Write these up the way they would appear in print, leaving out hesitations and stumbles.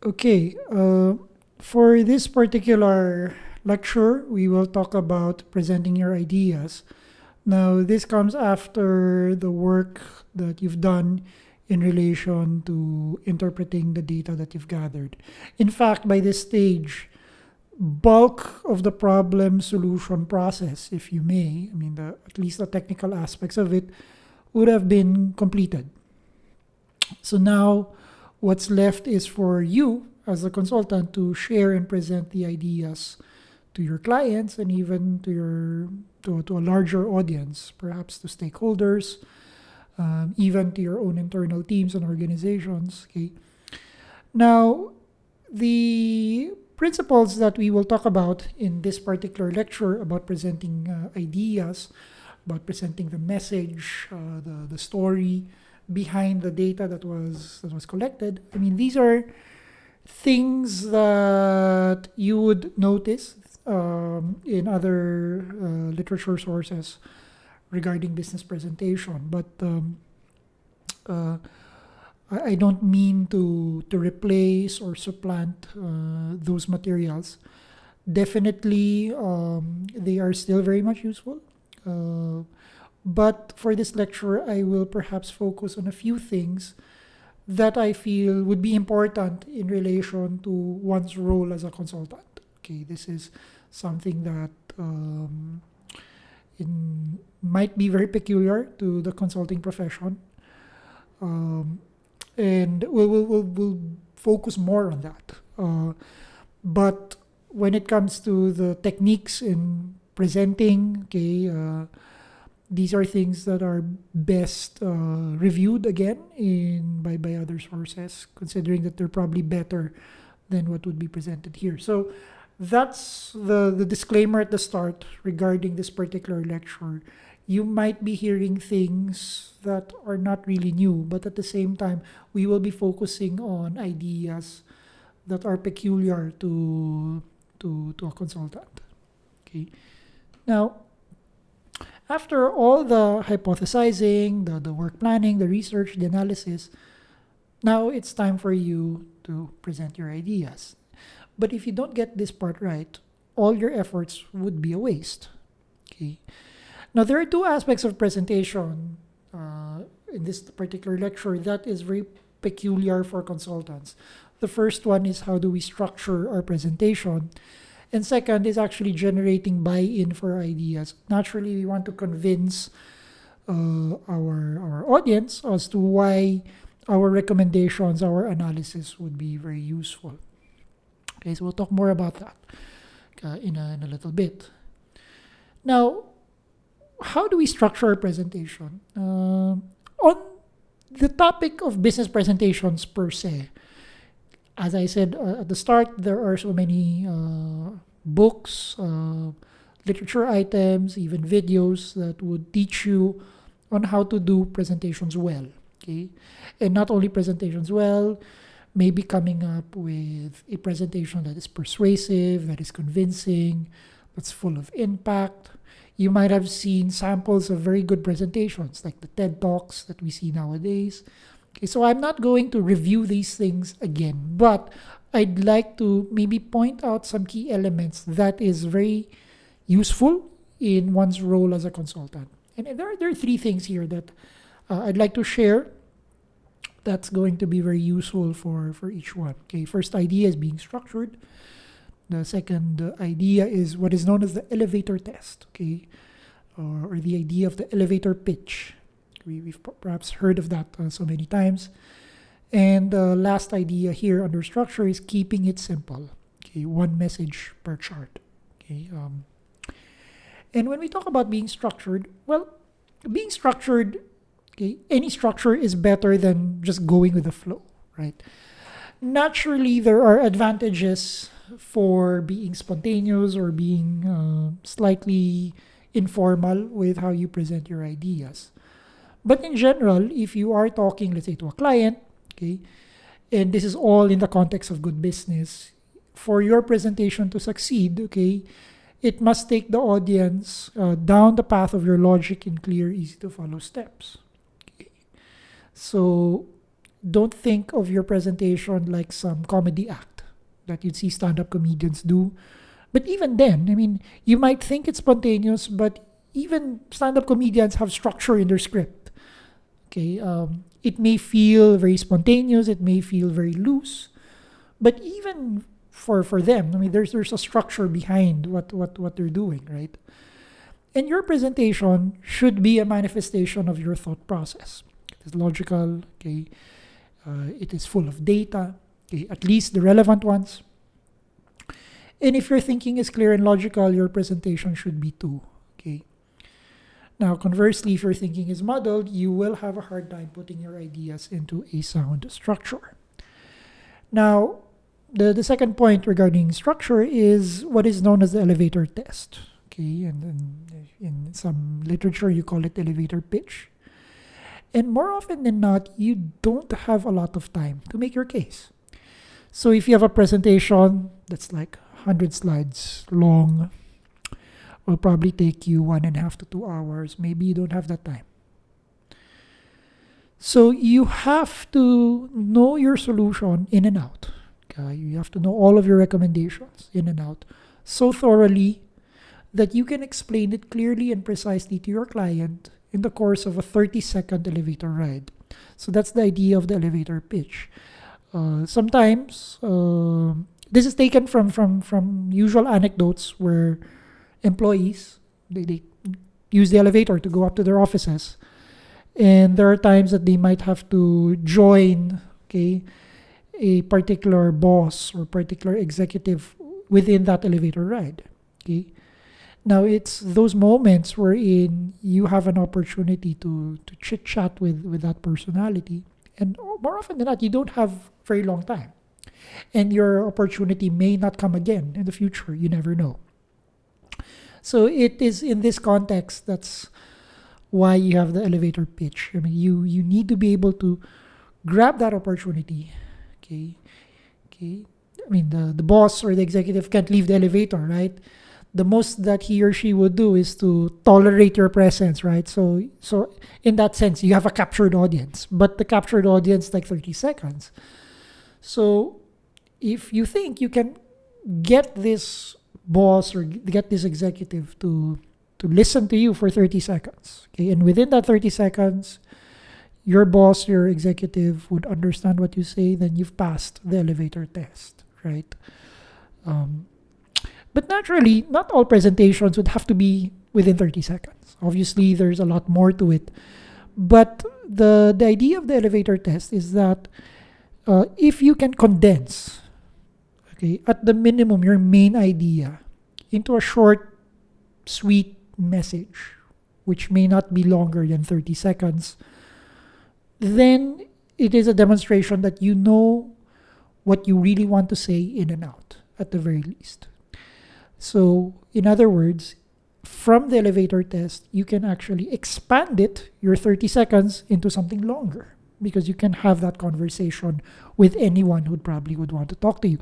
Okay, for this particular lecture, we will talk about presenting your ideas. Now, this comes after the work that you've done in relation to interpreting the data that you've gathered. In fact, by this stage, bulk of the problem solution process, if you may, I mean, at least the technical aspects of it, would have been completed. So now, what's left is for you as a consultant to share and present the ideas to your clients and even to a larger audience, perhaps to stakeholders, even to your own internal teams and organizations. Okay. Now, the principles that we will talk about in this particular lecture about presenting ideas, about presenting the message, the story behind the data that was collected. I mean, these are things that you would notice in other literature sources regarding business presentation, but uh, I don't mean to replace or supplant those materials. Definitely, they are still very much useful. Uh, but for this lecture, I will perhaps focus on a few things that I feel would be important in relation to one's role as a consultant. Okay, this is something that might be very peculiar to the consulting profession. Um, and we'll focus more on that. But when it comes to the techniques in presenting, okay, these are things that are best reviewed again by other sources, considering that they're probably better than what would be presented here. So that's the disclaimer at the start regarding this particular lecture. You might be hearing things that are not really new, but at the same time, we will be focusing on ideas that are peculiar to a consultant. Okay. Now, after all the hypothesizing, the work planning, the research, the analysis, now it's time for you to present your ideas. But if you don't get this part right, all your efforts would be a waste. Okay. Now, there are two aspects of presentation in this particular lecture that is very peculiar for consultants. The first one is how do we structure our presentation? And second is actually generating buy-in for ideas. Naturally, we want to convince our audience as to why our recommendations, our analysis would be very useful. Okay, so we'll talk more about that in a little bit. Now, how do we structure our presentation? On the topic of business presentations per se, as I said at the start, there are so many books, literature items, even videos that would teach you on how to do presentations well. Okay, and not only presentations well, maybe coming up with a presentation that is persuasive, that is convincing, that's full of impact. You might have seen samples of very good presentations, like the TED Talks that we see nowadays. Okay, so I'm not going to review these things again, but I'd like to maybe point out some key elements that is very useful in one's role as a consultant. And there are three things here that I'd like to share that's going to be very useful for each one. Okay, first idea is being structured. The second idea is what is known as the elevator test, okay, or the idea of the elevator pitch. We've perhaps heard of that so many times. And the last idea here under structure is keeping it simple. Okay, one message per chart. Okay, and when we talk about being structured, well, being structured, okay, any structure is better than just going with the flow, right? Naturally, there are advantages for being spontaneous or being slightly informal with how you present your ideas. But in general, if you are talking, let's say, to a client, okay, and this is all in the context of good business, for your presentation to succeed, okay, it must take the audience down the path of your logic in clear, easy to follow steps. Okay. So Don't think of your presentation like some comedy act that you'd see stand-up comedians do. But even then, I mean, you might think it's spontaneous, but even stand-up comedians have structure in their script. Okay, it may feel very spontaneous, it may feel very loose, but even for them, I mean, there's a structure behind what they're doing, right? And your presentation should be a manifestation of your thought process. It is logical, okay? It is full of data, okay? At least the relevant ones. And if your thinking is clear and logical, your presentation should be too, okay? Now, conversely, if your thinking is muddled, you will have a hard time putting your ideas into a sound structure. Now, the second point regarding structure is what is known as the elevator test. Okay, and in some literature, you call it elevator pitch. And more often than not, you don't have a lot of time to make your case. So if you have a presentation that's like 100 slides long, will probably take you 1.5 to 2 hours. Maybe you don't have that time. So you have to know your solution in and out. Okay? You have to know all of your recommendations in and out so thoroughly that you can explain it clearly and precisely to your client in the course of a 30-second elevator ride. So that's the idea of the elevator pitch. Sometimes this is taken from usual anecdotes where employees they use the elevator to go up to their offices, and there are times that they might have to join, okay, a particular boss or particular executive within that elevator ride. Okay. Now it's those moments wherein you have an opportunity to chit chat with that personality, and more often than not, you don't have very long time, and your opportunity may not come again in the future. You never know. So it is in this context that's why you have the elevator pitch. I mean, you need to be able to grab that opportunity. Okay. I mean, the boss or the executive can't leave the elevator, right? The most that he or she would do is to tolerate your presence, right? So in that sense, you have a captured audience, but the captured audience like 30 seconds. So if you think you can get this boss or get this executive to listen to you for 30 seconds, okay, and within that 30 seconds, your boss, your executive would understand what you say, then you've passed the elevator test, right? But naturally, not all presentations would have to be within 30 seconds. Obviously, there's a lot more to it. But the idea of the elevator test is that if you can condense, okay, at the minimum, your main idea into a short, sweet message, which may not be longer than 30 seconds, then it is a demonstration that you know what you really want to say in and out, at the very least. So, in other words, from the elevator test, you can actually expand it, your 30 seconds, into something longer, because you can have that conversation with anyone who probably would want to talk to you.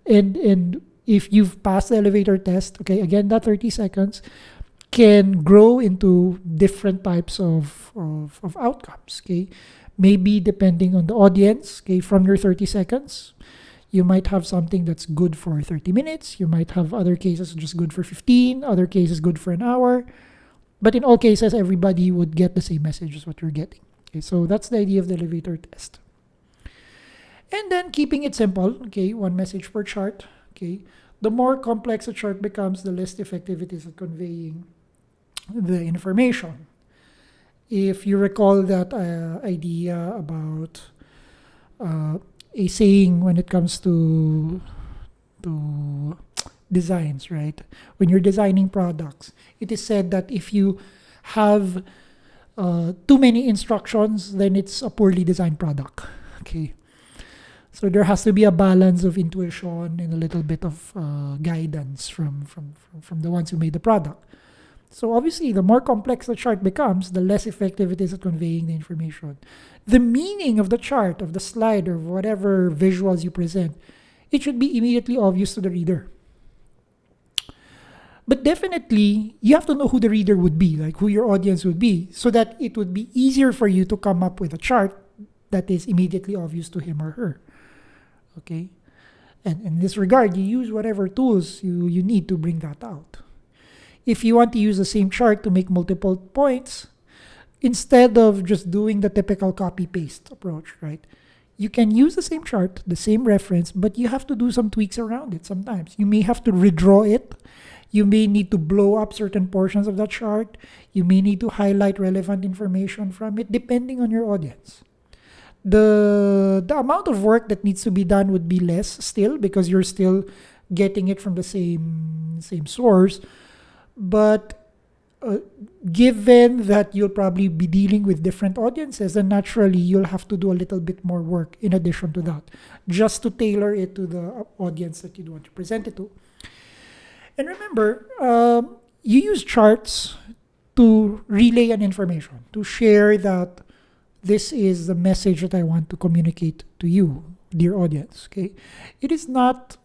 And if you've passed the elevator test, okay, again, that 30 seconds can grow into different types of outcomes, okay? Maybe depending on the audience, okay, from your 30 seconds, you might have something that's good for 30 minutes. You might have other cases just good for 15, other cases good for an hour. But in all cases, everybody would get the same message as what you're getting. Okay, so that's the idea of the elevator test. And then keeping it simple, okay, one message per chart. Okay, the more complex a chart becomes, the less effective it is at conveying the information. If you recall that idea about a saying when it comes to designs, right? When you're designing products, it is said that if you have too many instructions, then it's a poorly designed product. Okay, so there has to be a balance of intuition and a little bit of guidance from the ones who made the product. So obviously, the more complex the chart becomes, the less effective it is at conveying the information. The meaning of the chart, of the slide, or whatever visuals you present, it should be immediately obvious to the reader. But definitely, you have to know who the reader would be, like who your audience would be, so that it would be easier for you to come up with a chart that is immediately obvious to him or her. Okay? And in this regard, you use whatever tools you need to bring that out. If you want to use the same chart to make multiple points, instead of just doing the typical copy-paste approach, right? You can use the same chart, the same reference, but you have to do some tweaks around it sometimes. You may have to redraw it. You may need to blow up certain portions of that chart. You may need to highlight relevant information from it, depending on your audience. The amount of work that needs to be done would be less still, because you're still getting it from the same source. But given that you'll probably be dealing with different audiences, then naturally you'll have to do a little bit more work in addition to that, just to tailor it to the audience that you'd want to present it to. And remember, you use charts to relay an information, to share that this is the message that I want to communicate to you, dear audience. Okay, it is not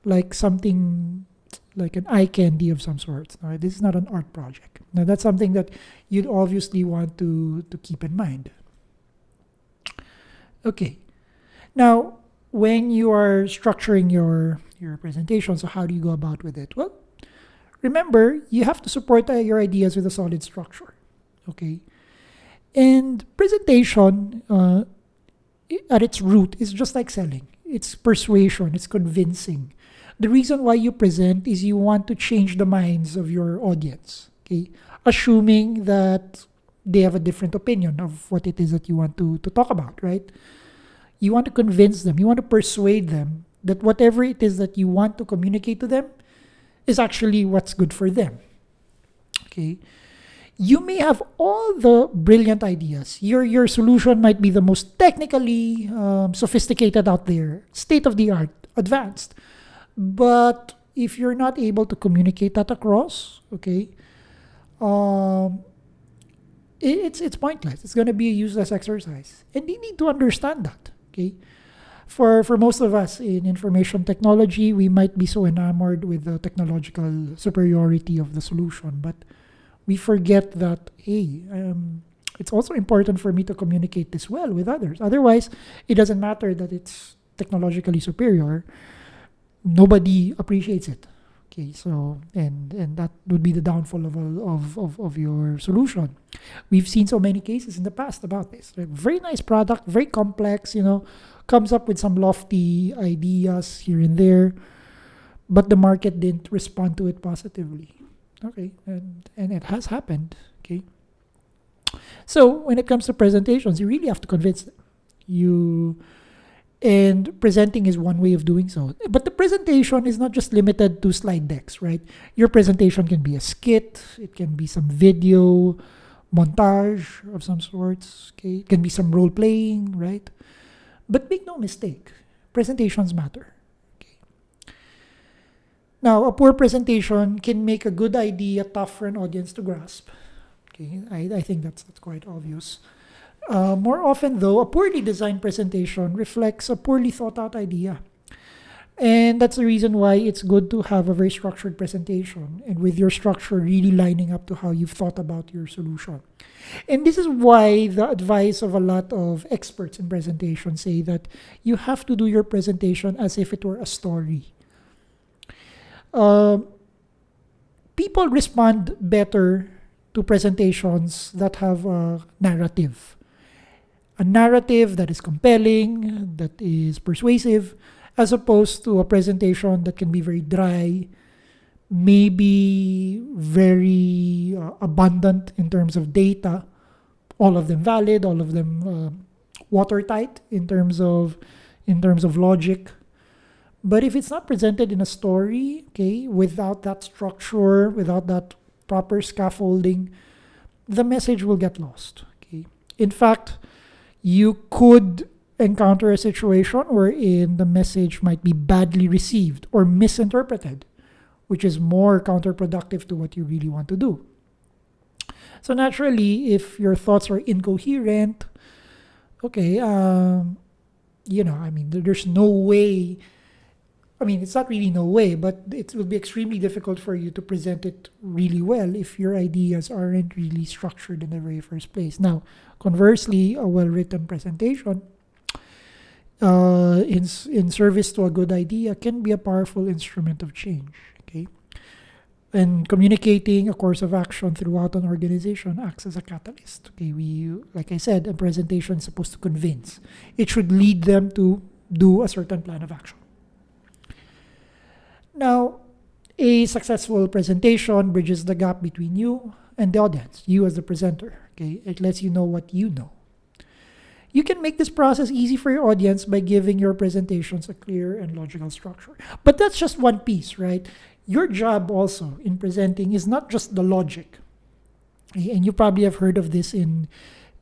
like something like an eye candy of some sort. Right? This is not an art project. Now, that's something that you'd obviously want to keep in mind. Okay. Now, when you are structuring your presentation, so how do you go about with it? Well, remember, you have to support your ideas with a solid structure. Okay. And presentation, at its root, is just like selling. It's persuasion. It's convincing. The reason why you present is you want to change the minds of your audience, okay? Assuming that they have a different opinion of what it is that you want to talk about, right? You want to convince them, you want to persuade them that whatever it is that you want to communicate to them is actually what's good for them, okay? You may have all the brilliant ideas. Your solution might be the most technically sophisticated out there, state-of-the-art, advanced. But if you're not able to communicate that across, okay, it's pointless. It's going to be a useless exercise. And you need to understand that, okay? For most of us in information technology, we might be so enamored with the technological superiority of the solution, but we forget that, hey, it's also important for me to communicate this well with others. Otherwise, it doesn't matter that it's technologically superior. Nobody appreciates it. Okay, so and that would be the downfall of your solution. We've seen so many cases in the past about this. Like, very nice product, very complex, comes up with some lofty ideas here and there, but the market didn't respond to it positively. Okay, and it has happened. Okay, so when it comes to presentations, you really have to convince them. And presenting is one way of doing so. But the presentation is not just limited to slide decks, right? Your presentation can be a skit. It can be some video montage of some sorts. Okay, it can be some role playing, right? But make no mistake, presentations matter. Okay. Now, a poor presentation can make a good idea tough for an audience to grasp. Okay, I think that's quite obvious. More often, though, a poorly designed presentation reflects a poorly thought out idea. And that's the reason why it's good to have a very structured presentation, and with your structure really lining up to how you've thought about your solution. And this is why the advice of a lot of experts in presentation say that you have to do your presentation as if it were a story. People respond better to presentations that have a narrative. A narrative that is compelling, that is persuasive, as opposed to a presentation that can be very dry, maybe very abundant in terms of data, all of them valid, all of them watertight in terms of logic. But if it's not presented in a story, okay, without that structure, without that proper scaffolding, the message will get lost. Okay. In fact, you could encounter a situation wherein the message might be badly received or misinterpreted, which is more counterproductive to what you really want to do. So naturally, if your thoughts are incoherent, okay, there's no way I mean, it's not really no way, but it will be extremely difficult for you to present it really well if your ideas aren't really structured in the very first place. Now, conversely, a well-written presentation in service to a good idea can be a powerful instrument of change. Okay, and communicating a course of action throughout an organization acts as a catalyst. Okay, like I said, a presentation is supposed to convince. It should lead them to do a certain plan of action. Now, a successful presentation bridges the gap between you and the audience, you as the presenter. Okay, it lets you know what you know. You can make this process easy for your audience by giving your presentations a clear and logical structure. But that's just one piece, right? Your job also in presenting is not just the logic. Okay, and you probably have heard of this in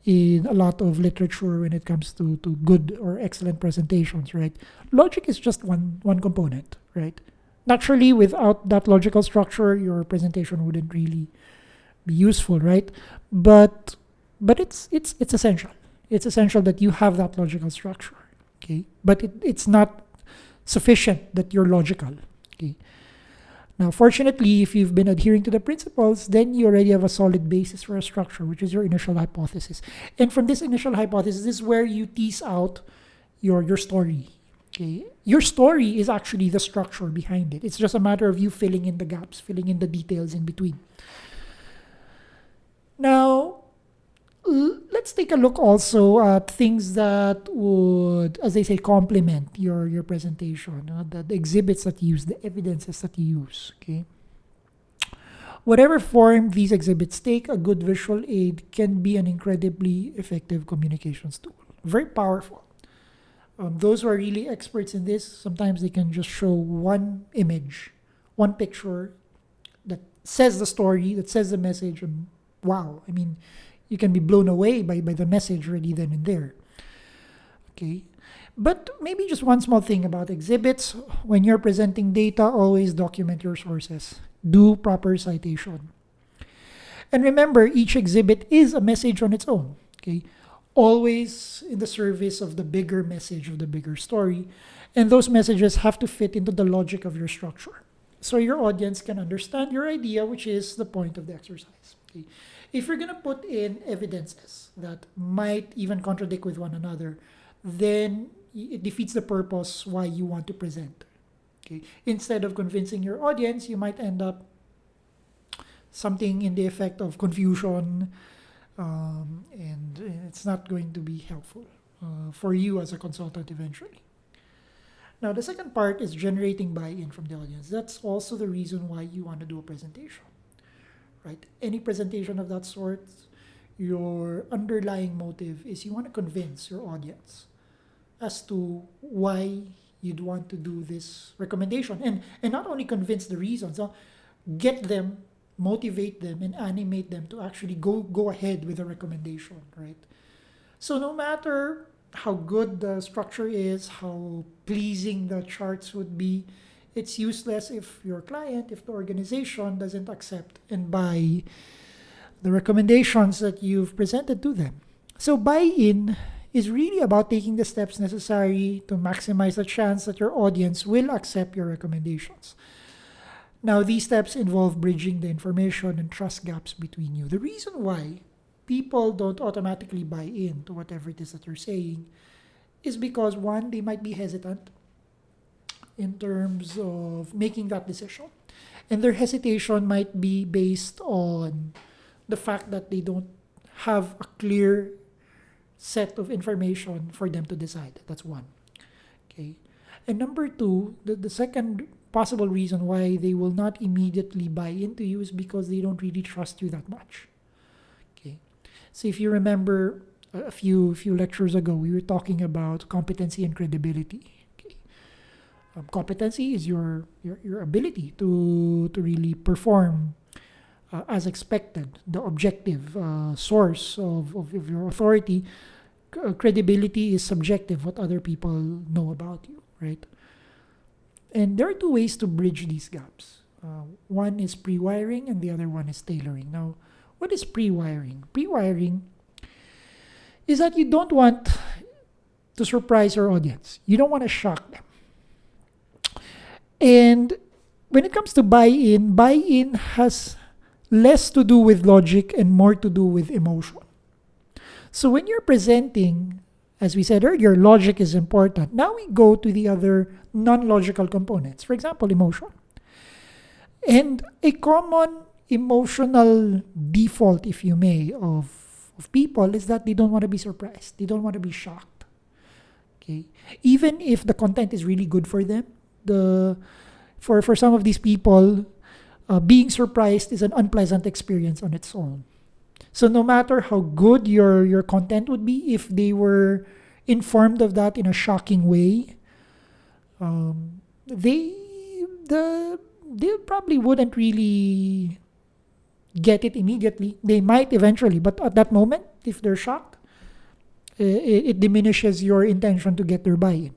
a lot of literature when it comes to good or excellent presentations, right? Logic is just one component, right? Naturally, without that logical structure, your presentation wouldn't really be useful, right? But it's essential. It's essential that you have that logical structure, okay? But it's not sufficient that you're logical, okay? Now, fortunately, if you've been adhering to the principles, then you already have a solid basis for a structure, which is your initial hypothesis. And from this initial hypothesis, this is where you tease out your story. Okay? Your story is actually the structure behind it. It's just a matter of you filling in the gaps, filling in the details in between. Now, let's take a look also at things that would, as they say, complement your presentation. The exhibits that you use, the evidences that you use. Okay. Whatever form these exhibits take, a good visual aid can be an incredibly effective communications tool. Very powerful. Those who are really experts in this, sometimes they can just show one image, one picture that says the story, that says the message, and wow, I mean, you can be blown away by the message already then and there. Okay. But maybe just one small thing about exhibits. When you're presenting data, always document your sources. Do proper citation. And remember, each exhibit is a message on its own. Okay. Always in the service of the bigger message, of the bigger story. And those messages have to fit into the logic of your structure, so your audience can understand your idea, which is the point of the exercise. Okay. If you're going to put in evidences that might even contradict with one another, then it defeats the purpose why you want to present. Okay. Instead of convincing your audience, you might end up something in the effect of confusion, and it's not going to be helpful for you as a consultant eventually. Now, the second part is generating buy-in from the audience. That's also the reason why you want to do a presentation, right? Any presentation of that sort, your underlying motive is you want to convince your audience as to why you'd want to do this recommendation. And not only convince the reasons, get them, motivate them, and animate them to actually go ahead with the recommendation, right? So no matter how good the structure is, how pleasing the charts would be, it's useless if your client, if the organization doesn't accept and buy the recommendations that you've presented to them. So buy-in is really about taking the steps necessary to maximize the chance that your audience will accept your recommendations. Now, these steps involve bridging the information and trust gaps between you. The reason why people don't automatically buy in to whatever it is that you're saying is because, one, they might be hesitant in terms of making that decision. And their hesitation might be based on the fact that they don't have a clear set of information for them to decide. That's one. Okay. And number two, the second possible reason why they will not immediately buy into you is because they don't really trust you that much. Okay. So if you remember a few lectures ago, we were talking about competency and credibility. Okay. Competency is your ability to really perform as expected, the objective source of your authority. Credibility is subjective, what other people know about you, right? And there are two ways to bridge these gaps. One is prewiring and the other one is tailoring. Now, what is prewiring? Prewiring is that you don't want to surprise your audience. You don't want to shock them. And when it comes to buy-in has less to do with logic and more to do with emotion. So when you're presenting, as we said earlier, logic is important. Now we go to the other non-logical components. For example, emotion. And a common emotional default, if you may, of people is that they don't want to be surprised. They don't want to be shocked. Okay. Even if the content is really good for them, for some of these people, being surprised is an unpleasant experience on its own. So no matter how good your content would be, if they were informed of that in a shocking way, they they probably wouldn't really get it immediately. They might eventually, but at that moment, if they're shocked, it diminishes your intention to get their buy-in.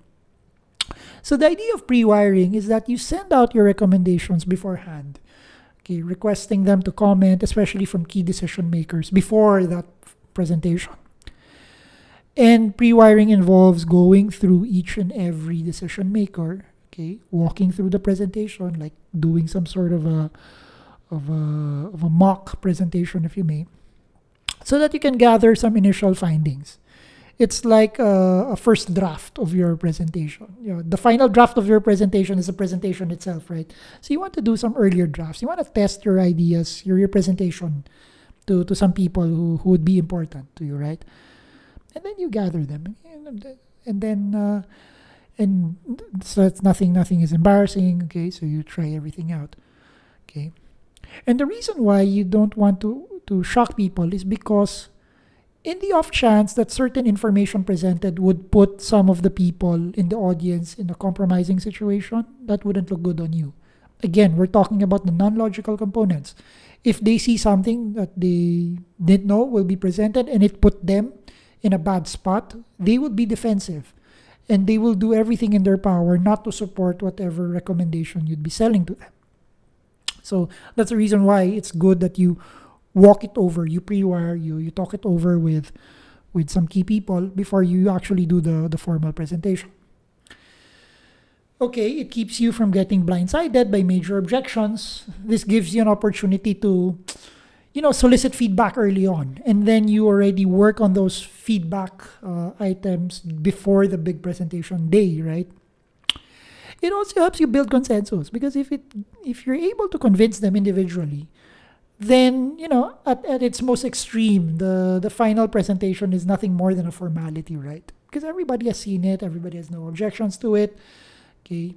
So the idea of pre-wiring is that you send out your recommendations beforehand, okay, requesting them to comment, especially from key decision makers before that presentation. And pre-wiring involves going through each and every decision maker, okay, walking through the presentation, like doing some sort of a mock presentation, if you may, so that you can gather some initial findings. It's like a first draft of your presentation. The final draft of your presentation is the presentation itself, right? So you want to do some earlier drafts. You want to test your ideas, your presentation to some people who would be important to you, right? And then you gather them, and then and so it's nothing is embarrassing. Okay, so you try everything out. Okay, and the reason why you don't want to shock people is because in the off chance that certain information presented would put some of the people in the audience in a compromising situation, that wouldn't look good on you. Again, we're talking about the non-logical components. If they see something that they didn't know will be presented and it put them in a bad spot, they would be defensive and they will do everything in their power not to support whatever recommendation you'd be selling to them. So that's the reason why it's good that you walk it over, you pre-wire, you talk it over with some key people before you actually do the formal presentation. Okay, it keeps you from getting blindsided by major objections. This gives you an opportunity to, solicit feedback early on, and then you already work on those feedback items before the big presentation day, right? It also helps you build consensus, because if you're able to convince them individually, then, at its most extreme, the final presentation is nothing more than a formality, right? Because everybody has seen it, everybody has no objections to it, okay?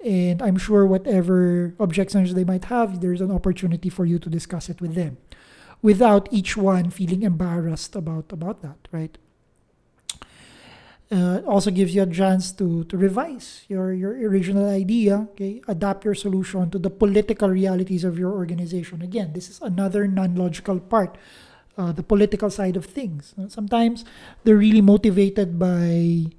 And I'm sure whatever objections they might have, there's an opportunity for you to discuss it with them without each one feeling embarrassed about that, right? Also gives you a chance to revise your original idea, okay? Adapt your solution to the political realities of your organization. Again, this is another non-logical part, the political side of things. Sometimes they're really motivated by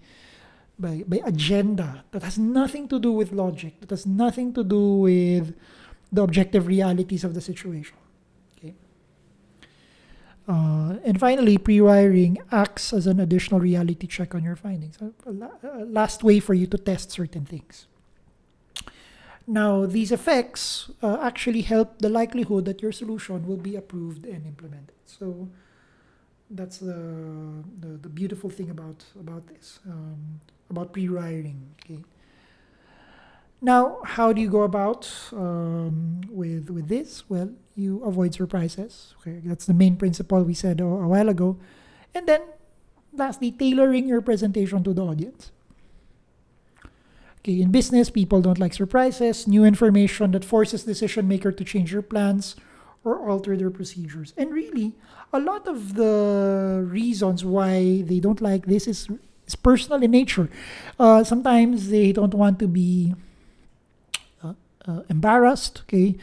agenda that has nothing to do with logic, that has nothing to do with the objective realities of the situation. And finally, pre-wiring acts as an additional reality check on your findings. A last way for you to test certain things. Now, these effects actually help the likelihood that your solution will be approved and implemented. So that's the beautiful thing about this, about pre-wiring. Okay. Now, how do you go about with this? Well, you avoid surprises. Okay, that's the main principle we said a while ago. And then, lastly, tailoring your presentation to the audience. Okay, in business, people don't like surprises, new information that forces decision maker to change their plans or alter their procedures. And really, a lot of the reasons why they don't like this is personal in nature. Sometimes they don't want to be embarrassed, okay?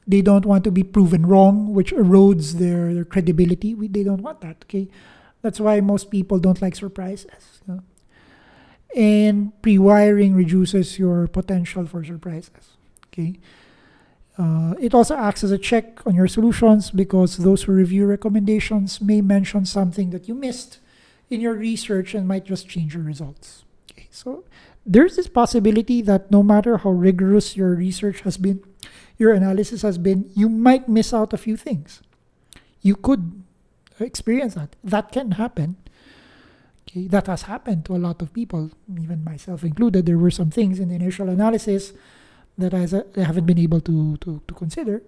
They don't want to be proven wrong, which erodes their credibility. They don't want that, okay? That's why most people don't like surprises. And pre-wiring reduces your potential for surprises, okay? It also acts as a check on your solutions, because those who review recommendations may mention something that you missed in your research and might just change your results. Okay. So there's this possibility that no matter how rigorous your research has been, your analysis has been, you might miss out a few things. You could experience that. That can happen. Okay, that has happened to a lot of people, even myself included. There were some things in the initial analysis that I haven't been able to consider.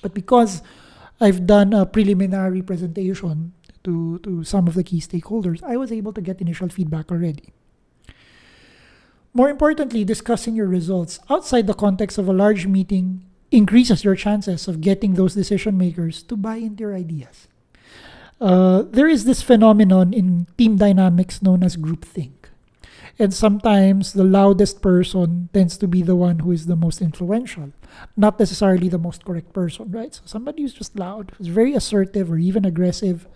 But because I've done a preliminary presentation to some of the key stakeholders, I was able to get initial feedback already. More importantly, discussing your results outside the context of a large meeting increases your chances of getting those decision makers to buy into your ideas. There is this phenomenon in team dynamics known as groupthink. And sometimes the loudest person tends to be the one who is the most influential, not necessarily the most correct person, right? So somebody who's just loud, who's very assertive or even aggressive,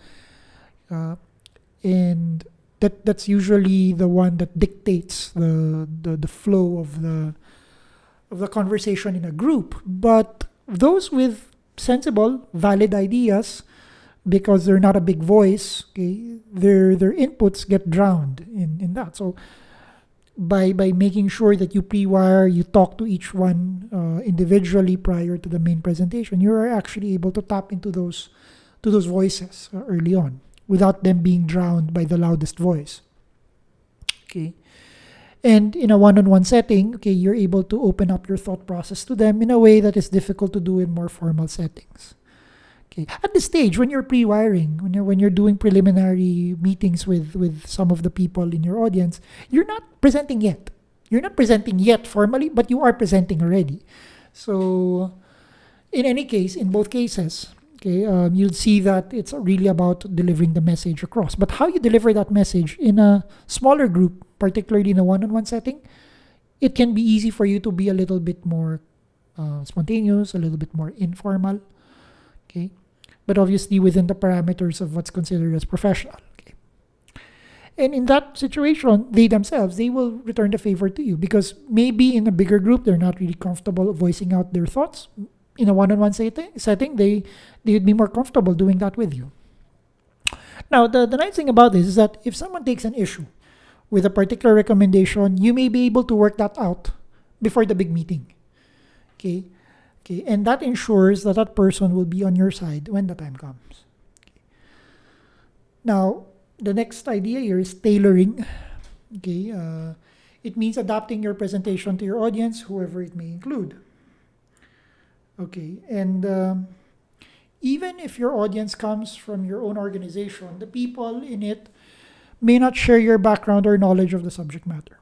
and that's usually the one that dictates the flow of the conversation in a group. But those with sensible, valid ideas, because they're not a big voice, okay, their inputs get drowned in that. So by making sure that you pre-wire, you talk to each one individually prior to the main presentation, you are actually able to tap into those voices early on, without them being drowned by the loudest voice. Okay. And in a one-on-one setting, okay, you're able to open up your thought process to them in a way that is difficult to do in more formal settings. Okay. At this stage, when you're pre-wiring, when you're doing preliminary meetings with some of the people in your audience, you're not presenting yet. You're not presenting yet formally, but you are presenting already. So in any case, in both cases, okay, you'll see that it's really about delivering the message across. But how you deliver that message in a smaller group, particularly in a one-on-one setting, it can be easy for you to be a little bit more spontaneous, a little bit more informal, okay? But obviously within the parameters of what's considered as professional, okay? And in that situation, they themselves, they will return the favor to you, because maybe in a bigger group, they're not really comfortable voicing out their thoughts. In a one-on-one setting, they would be more comfortable doing that with you. Now, the nice thing about this is that if someone takes an issue with a particular recommendation, you may be able to work that out before the big meeting. Okay? And that ensures that that person will be on your side when the time comes. Okay. Now, the next idea here is tailoring. Okay? It means adapting your presentation to your audience, whoever it may include. Okay, and even if your audience comes from your own organization, the people in it may not share your background or knowledge of the subject matter.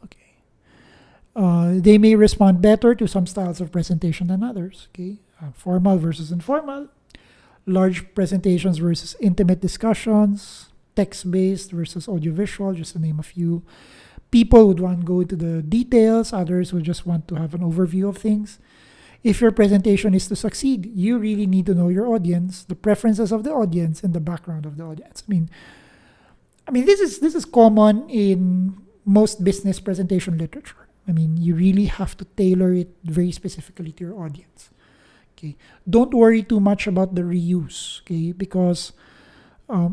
Okay, they may respond better to some styles of presentation than others. Okay, formal versus informal, large presentations versus intimate discussions, text-based versus audiovisual, just to name a few. People would want to go into the details, others would just want to have an overview of things. If your presentation is to succeed, you really need to know your audience, the preferences of the audience, and the background of the audience. I mean, this is common in most business presentation literature. I mean, you really have to tailor it very specifically to your audience. Okay, don't worry too much about the reuse. Okay, because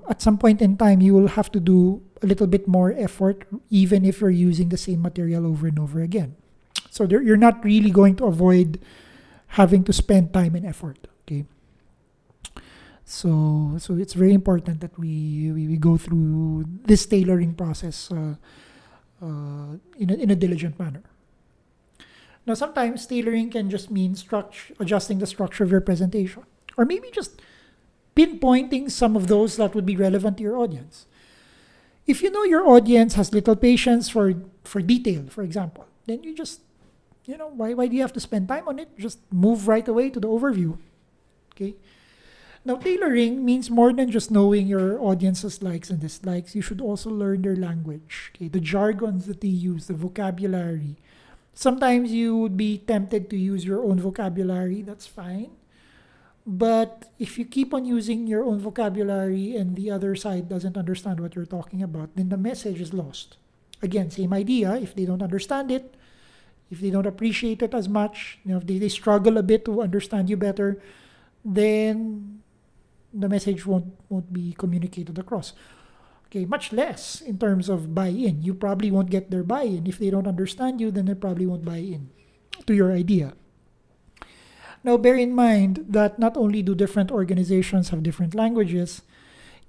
at some point in time, you will have to do a little bit more effort, even if you're using the same material over and over again. So you're not really going to avoid having to spend time and effort. Okay. So it's very important that we go through this tailoring process in a diligent manner. Now, sometimes tailoring can just mean adjusting the structure of your presentation, or maybe just pinpointing some of those that would be relevant to your audience. If you know your audience has little patience for detail, for example, then you just, why do you have to spend time on it? Just move right away to the overview. Okay. Now, tailoring means more than just knowing your audience's likes and dislikes. You should also learn their language, okay? The jargons that they use, the vocabulary. Sometimes you would be tempted to use your own vocabulary. That's fine. But if you keep on using your own vocabulary and the other side doesn't understand what you're talking about, then the message is lost. Again, same idea. If they don't understand it, if they don't appreciate it as much, if they struggle a bit to understand you better, then the message won't be communicated across. Okay, much less in terms of buy-in. You probably won't get their buy-in. If they don't understand you, then they probably won't buy in to your idea. Now, bear in mind that not only do different organizations have different languages,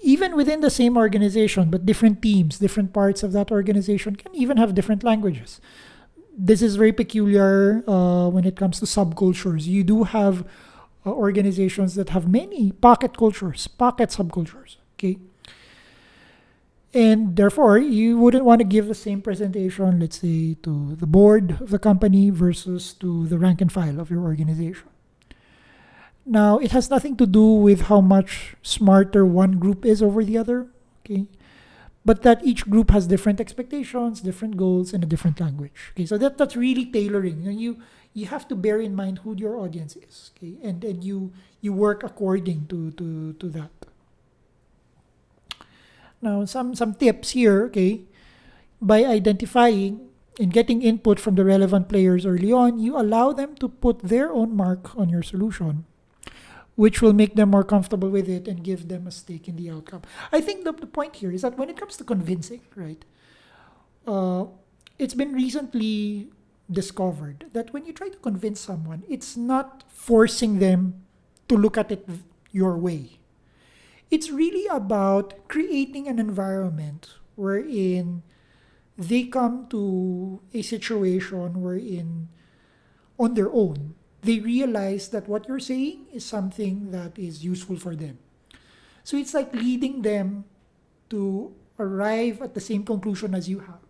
even within the same organization, but different teams, different parts of that organization can even have different languages. This is very peculiar when it comes to subcultures. You do have organizations that have many pocket cultures, pocket subcultures. Okay. And therefore, you wouldn't want to give the same presentation, let's say, to the board of the company versus to the rank and file of your organization. Now, it has nothing to do with how much smarter one group is over the other, okay? But that each group has different expectations, different goals, and a different language. Okay, so that's really tailoring. You have to bear in mind who your audience is, okay? And you work according to that. Now, some tips here, okay? By identifying and getting input from the relevant players early on, you allow them to put their own mark on your solution, which will make them more comfortable with it and give them a stake in the outcome. I think the point here is that when it comes to convincing, right, it's been recently discovered that when you try to convince someone, it's not forcing them to look at it your way. It's really about creating an environment wherein they come to a situation wherein on their own, they realize that what you're saying is something that is useful for them. So it's like leading them to arrive at the same conclusion as you have.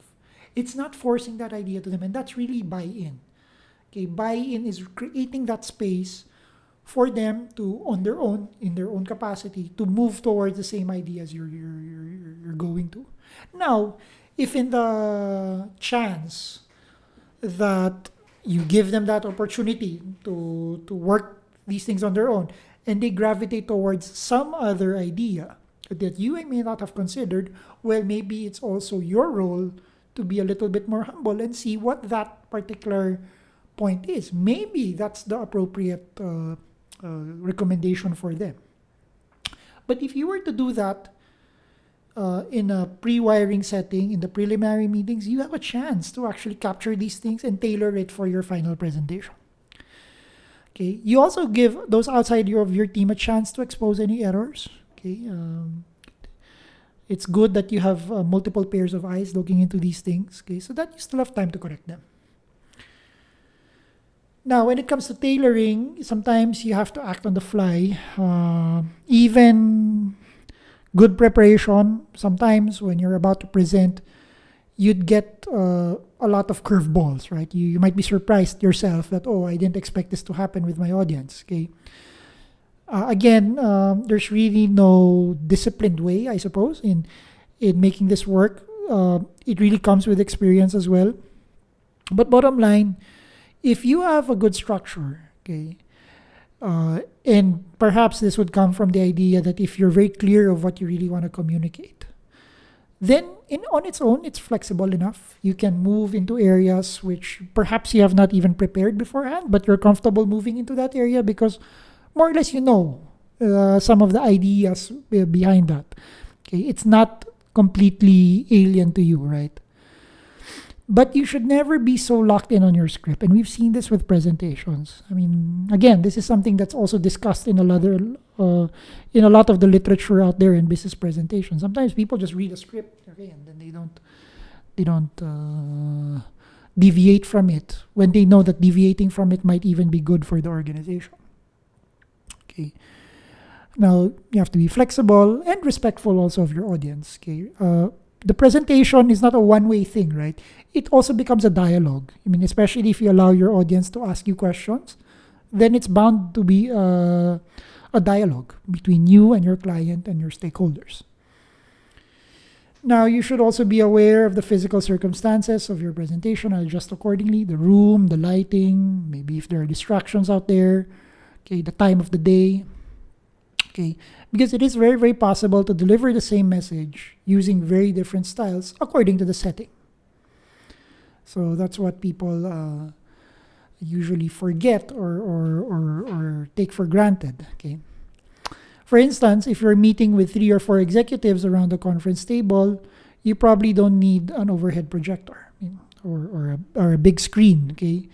It's not forcing that idea to them, and that's really buy-in. Okay, buy-in is creating that space for them to, on their own, in their own capacity, to move towards the same ideas you're going to. Now, if in the chance that you give them that opportunity to work these things on their own, and they gravitate towards some other idea that you may not have considered, well, maybe it's also your role to be a little bit more humble and see what that particular point is. Maybe that's the appropriate recommendation for them. But if you were to do that in a pre-wiring setting, in the preliminary meetings, you have a chance to actually capture these things and tailor it for your final presentation. Okay. You also give those outside of your team a chance to expose any errors. Okay. It's good that you have multiple pairs of eyes looking into these things. Okay, so that you still have time to correct them. Now, when it comes to tailoring, sometimes you have to act on the fly. Even good preparation, sometimes when you're about to present, you'd get a lot of curveballs, right? You might be surprised yourself that, oh, I didn't expect this to happen with my audience, okay? Again, there's really no disciplined way, I suppose, in making this work. It really comes with experience as well. But bottom line, if you have a good structure, okay, and perhaps this would come from the idea that if you're very clear of what you really want to communicate, then on its own, it's flexible enough. You can move into areas which perhaps you have not even prepared beforehand, but you're comfortable moving into that area because more or less you know some of the ideas behind that. Okay, it's not completely alien to you, right? But you should never be so locked in on your script. And we've seen this with presentations. I mean, again, this is something that's also discussed in a lot of the literature out there in business presentations. Sometimes people just read a script, okay, and then they don't deviate from it when they know that deviating from it might even be good for the organization. Okay. Now, you have to be flexible and respectful also of your audience. Okay. The presentation is not a one-way thing, right? It also becomes a dialogue. I mean, especially if you allow your audience to ask you questions, then it's bound to be a dialogue between you and your client and your stakeholders. Now, you should also be aware of the physical circumstances of your presentation and adjust accordingly. The room, the lighting, maybe if there are distractions out there, okay, the time of the day. Okay, because it is very, very possible to deliver the same message using very different styles according to the setting. So that's what people usually forget or take for granted. Okay, For instance, if you're meeting with 3 or 4 executives around the conference table, you probably don't need an overhead projector, or a big screen, okay?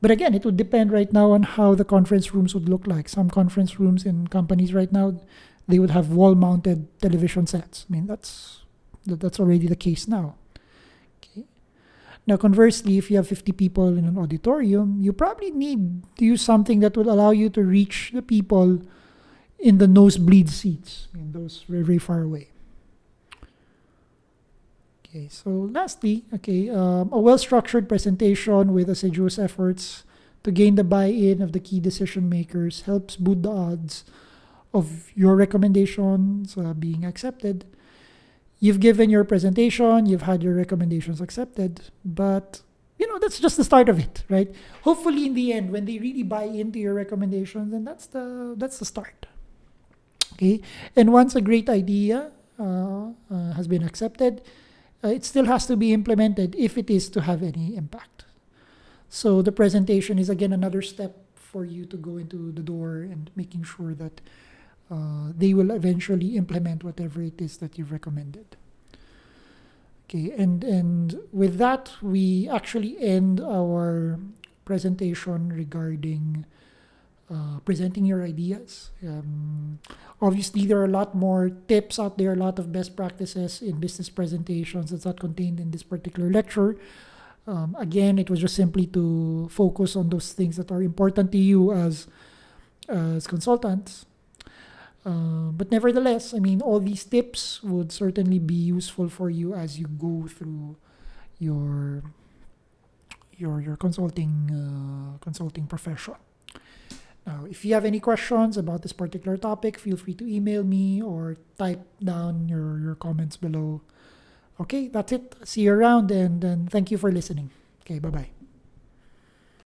But again, it would depend right now on how the conference rooms would look like. Some conference rooms in companies right now, they would have wall-mounted television sets. That's already the case now. Okay. Now, conversely, if you have 50 people in an auditorium, you probably need to use something that will allow you to reach the people in the nosebleed seats, those very, very far away. Okay, so lastly, a well-structured presentation with assiduous efforts to gain the buy-in of the key decision makers helps boost the odds of your recommendations being accepted. You've given your presentation, you've had your recommendations accepted, but that's just the start of it, right? Hopefully, in the end, when they really buy into your recommendations, then that's the start. Okay, and once a great idea has been accepted, it still has to be implemented if it is to have any impact. So the presentation is again another step for you to go into the door and making sure that they will eventually implement whatever it is that you've recommended. Okay, and with that, we actually end our presentation regarding presenting your ideas. Obviously, there are a lot more tips out there, a lot of best practices in business presentations that's not contained in this particular lecture. Again, it was just simply to focus on those things that are important to you as consultants. But nevertheless, all these tips would certainly be useful for you as you go through your consulting profession. Now, if you have any questions about this particular topic, feel free to email me or type down your comments below. Okay, that's it. See you around, and thank you for listening. Okay, bye-bye.